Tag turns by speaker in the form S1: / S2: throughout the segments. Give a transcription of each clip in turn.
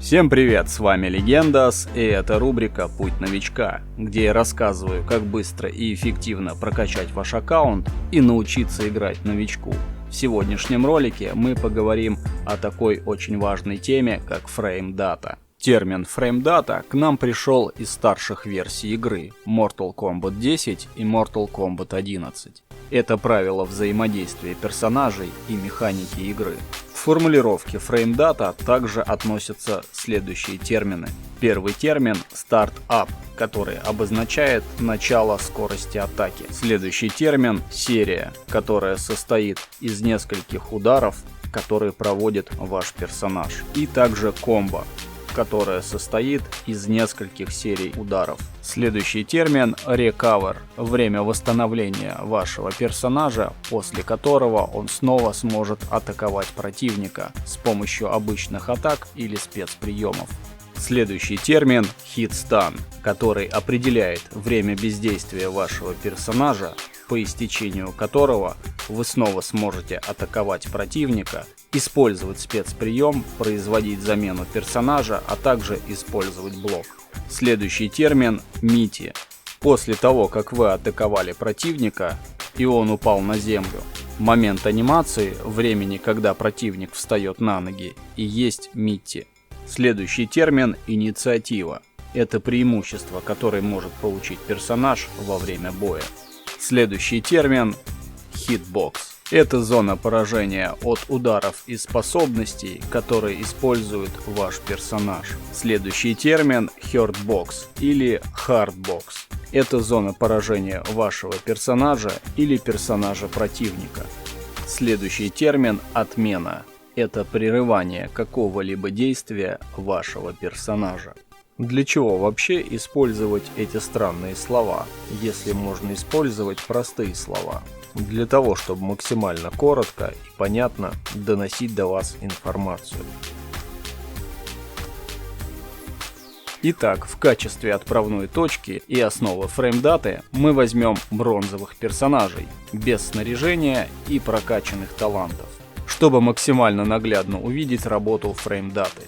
S1: Всем привет, с вами Легендас, и это рубрика «Путь новичка», где я рассказываю, как быстро и эффективно прокачать ваш аккаунт и научиться играть новичку. В сегодняшнем ролике мы поговорим о такой очень важной теме, как фреймдата. Термин фреймдата к нам пришел из старших версий игры Mortal Kombat 10 и Mortal Kombat 11. Это правило взаимодействия персонажей и механики игры. В формулировке фреймдата также относятся следующие термины. Первый термин – Start-Up, который обозначает начало скорости атаки. Следующий термин – серия, которая состоит из нескольких ударов, которые проводит ваш персонаж. И также комбо, которая состоит из нескольких серий ударов. Следующий термин – Recover – время восстановления вашего персонажа, после которого он снова сможет атаковать противника с помощью обычных атак или спецприемов. Следующий термин – Hit Stun, который определяет время бездействия вашего персонажа, по истечению которого вы снова сможете атаковать противника, использовать спецприем, производить замену персонажа, а также использовать блок. Следующий термин – Мити. После того, как вы атаковали противника и он упал на землю, момент анимации, времени, когда противник встает на ноги, и есть Мити. Следующий термин – Инициатива. Это преимущество, которое может получить персонаж во время боя. Следующий термин – Hitbox. Это зона поражения от ударов и способностей, которые использует ваш персонаж. Следующий термин – Hurtbox или Hardbox. Это зона поражения вашего персонажа или персонажа противника. Следующий термин – Отмена. Это прерывание какого-либо действия вашего персонажа. Для чего вообще использовать эти странные слова, если можно использовать простые слова? Для того, чтобы максимально коротко и понятно доносить до вас информацию. Итак, в качестве отправной точки и основы фреймдаты мы возьмем бронзовых персонажей, без снаряжения и прокачанных талантов, чтобы максимально наглядно увидеть работу фреймдаты.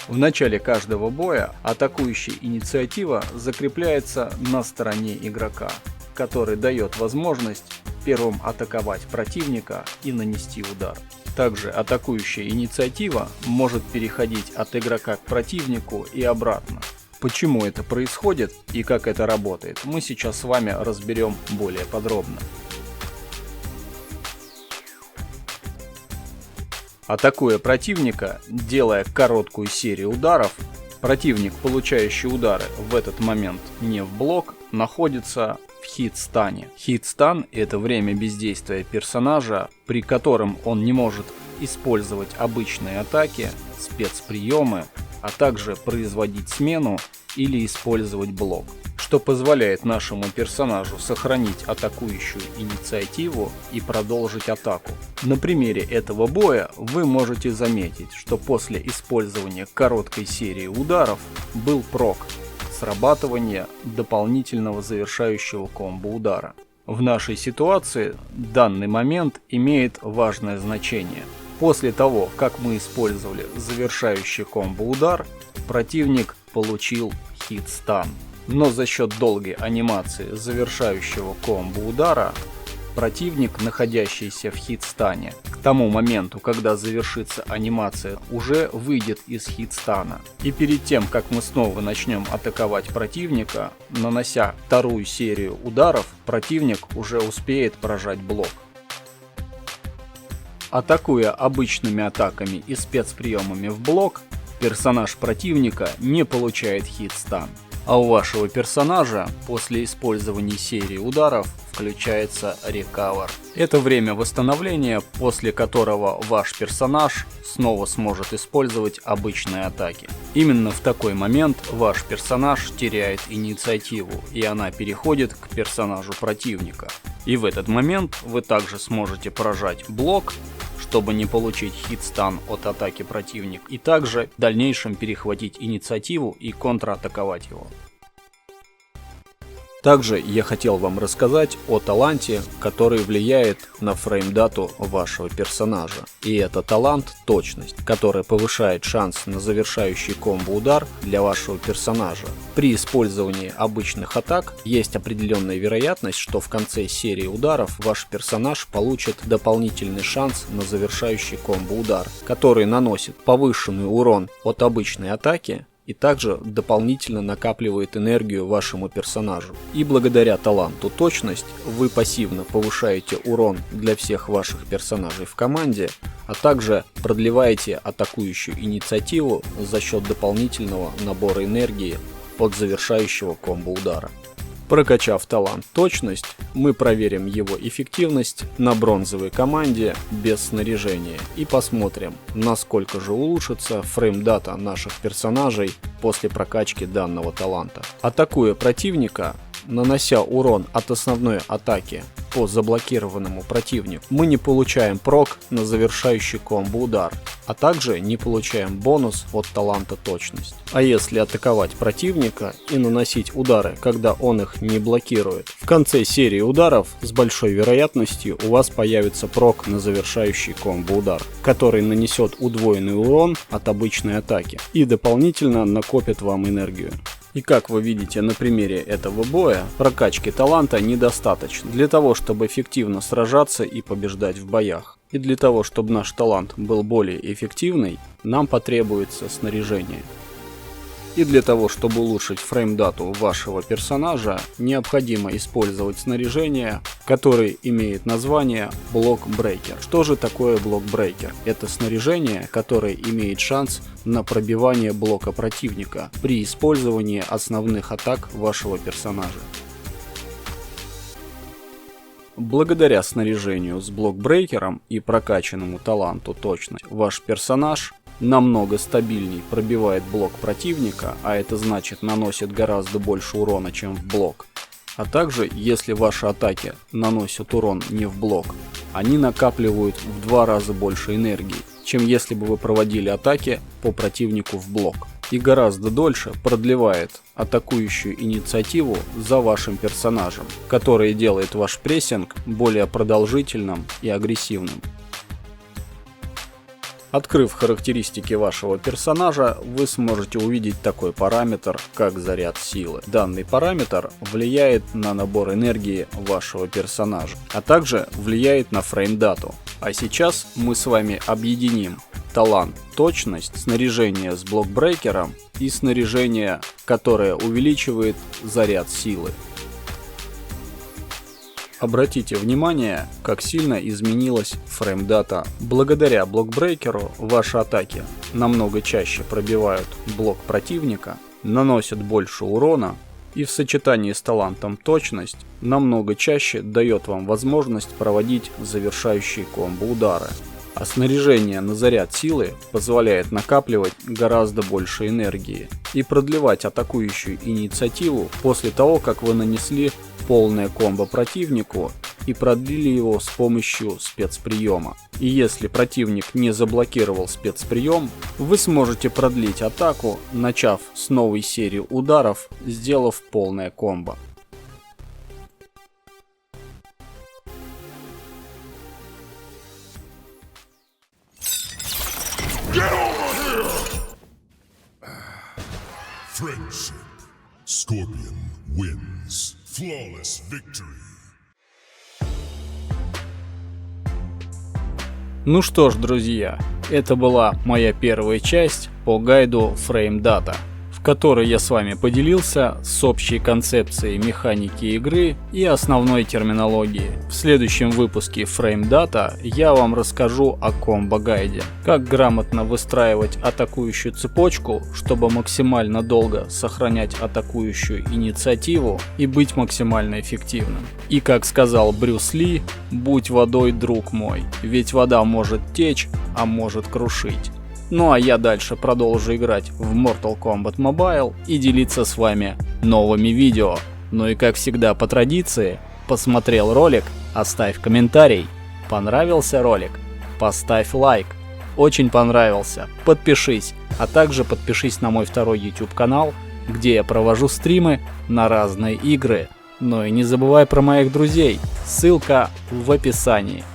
S1: В начале каждого боя атакующая инициатива закрепляется на стороне игрока, который дает возможность первым атаковать противника и нанести удар. Также атакующая инициатива может переходить от игрока к противнику и обратно. Почему это происходит и как это работает, мы сейчас с вами разберем более подробно. Атакуя противника, делая короткую серию ударов, противник, получающий удары в этот момент не в блок, находится в хит-стане. Хит-стан – это время бездействия персонажа, при котором он не может использовать обычные атаки, спецприемы, а также производить смену или использовать блок, что позволяет нашему персонажу сохранить атакующую инициативу и продолжить атаку. На примере этого боя вы можете заметить, что после использования короткой серии ударов был прок – срабатывание дополнительного завершающего комбо удара. В нашей ситуации данный момент имеет важное значение. После того, как мы использовали завершающий комбо удар, противник получил хит-стан. Но за счет долгой анимации завершающего комбо удара противник, находящийся в хит-стане, к тому моменту, когда завершится анимация, уже выйдет из хит-стана. И перед тем, как мы снова начнем атаковать противника, нанося вторую серию ударов, противник уже успеет прожать блок. Атакуя обычными атаками и спецприемами в блок, персонаж противника не получает хит-стан. А у вашего персонажа после использования серии ударов включается Recover. Это время восстановления, после которого ваш персонаж снова сможет использовать обычные атаки. Именно в такой момент ваш персонаж теряет инициативу, и она переходит к персонажу противника. И в этот момент вы также сможете прожать блок, чтобы не получить хит-стан от атаки противника, и также в дальнейшем перехватить инициативу и контратаковать его. Также я хотел вам рассказать о таланте, который влияет на фреймдату вашего персонажа. И это талант точность, который повышает шанс на завершающий комбо-удар для вашего персонажа. При использовании обычных атак есть определенная вероятность, что в конце серии ударов ваш персонаж получит дополнительный шанс на завершающий комбо-удар, который наносит повышенный урон от обычной атаки и также дополнительно накапливает энергию вашему персонажу. И благодаря таланту точность вы пассивно повышаете урон для всех ваших персонажей в команде, а также продлеваете атакующую инициативу за счет дополнительного набора энергии от завершающего комбо-удара. Прокачав талант точность, мы проверим его эффективность на бронзовой команде без снаряжения и посмотрим, насколько же улучшится фреймдата наших персонажей после прокачки данного таланта. Атакуя противника, нанося урон от основной атаки по заблокированному противнику, мы не получаем прок на завершающий комбо-удар, а также не получаем бонус от таланта точность. А если атаковать противника и наносить удары, когда он их не блокирует, в конце серии ударов с большой вероятностью у вас появится прок на завершающий комбо-удар, который нанесет удвоенный урон от обычной атаки и дополнительно накопит вам энергию. И как вы видите на примере этого боя, прокачки таланта недостаточно для того, чтобы эффективно сражаться и побеждать в боях. И для того, чтобы наш талант был более эффективный, нам потребуется снаряжение. И для того, чтобы улучшить фреймдату вашего персонажа, необходимо использовать снаряжение, которое имеет название блок-брейкер. Что же такое блок-брейкер? Это снаряжение, которое имеет шанс на пробивание блока противника при использовании основных атак вашего персонажа. Благодаря снаряжению с блок-брейкером и прокачанному таланту точность, ваш персонаж намного стабильней пробивает блок противника, а это значит наносит гораздо больше урона, чем в блок. А также, если ваши атаки наносят урон не в блок, они накапливают в 2 раза больше энергии, чем если бы вы проводили атаки по противнику в блок. И гораздо дольше продлевает атакующую инициативу за вашим персонажем, которая делает ваш прессинг более продолжительным и агрессивным. Открыв характеристики вашего персонажа, вы сможете увидеть такой параметр, как заряд силы. Данный параметр влияет на набор энергии вашего персонажа, а также влияет на фреймдату. А сейчас мы с вами объединим талант точность, снаряжение с блокбрейкером и снаряжение, которое увеличивает заряд силы. Обратите внимание, как сильно изменилась фреймдата. Благодаря блокбрейкеру ваши атаки намного чаще пробивают блок противника, наносят больше урона и в сочетании с талантом точность намного чаще дает вам возможность проводить завершающие комбо-удары. А снаряжение на заряд силы позволяет накапливать гораздо больше энергии и продлевать атакующую инициативу после того, как вы нанесли полное комбо противнику и продлили его с помощью спецприема. И если противник не заблокировал спецприем, вы сможете продлить атаку, начав с новой серии ударов, сделав полное комбо.
S2: Friendship. Scorpion wins. Flawless victory.
S1: Ну что ж, друзья, это была моя первая часть по гайду фреймдата, в которой я с вами поделился с общей концепцией механики игры и основной терминологии. В следующем выпуске фреймдата я вам расскажу о комбо-гайде, как грамотно выстраивать атакующую цепочку, чтобы максимально долго сохранять атакующую инициативу и быть максимально эффективным. И как сказал Брюс Ли, будь водой, друг мой, ведь вода может течь, а может крушить. Ну а я дальше продолжу играть в Mortal Kombat Mobile и делиться с вами новыми видео. Ну и как всегда по традиции, посмотрел ролик, оставь комментарий. Понравился ролик? Поставь лайк. Очень понравился? Подпишись. А также подпишись на мой второй YouTube канал, где я провожу стримы на разные игры. Ну и не забывай про моих друзей, ссылка в описании.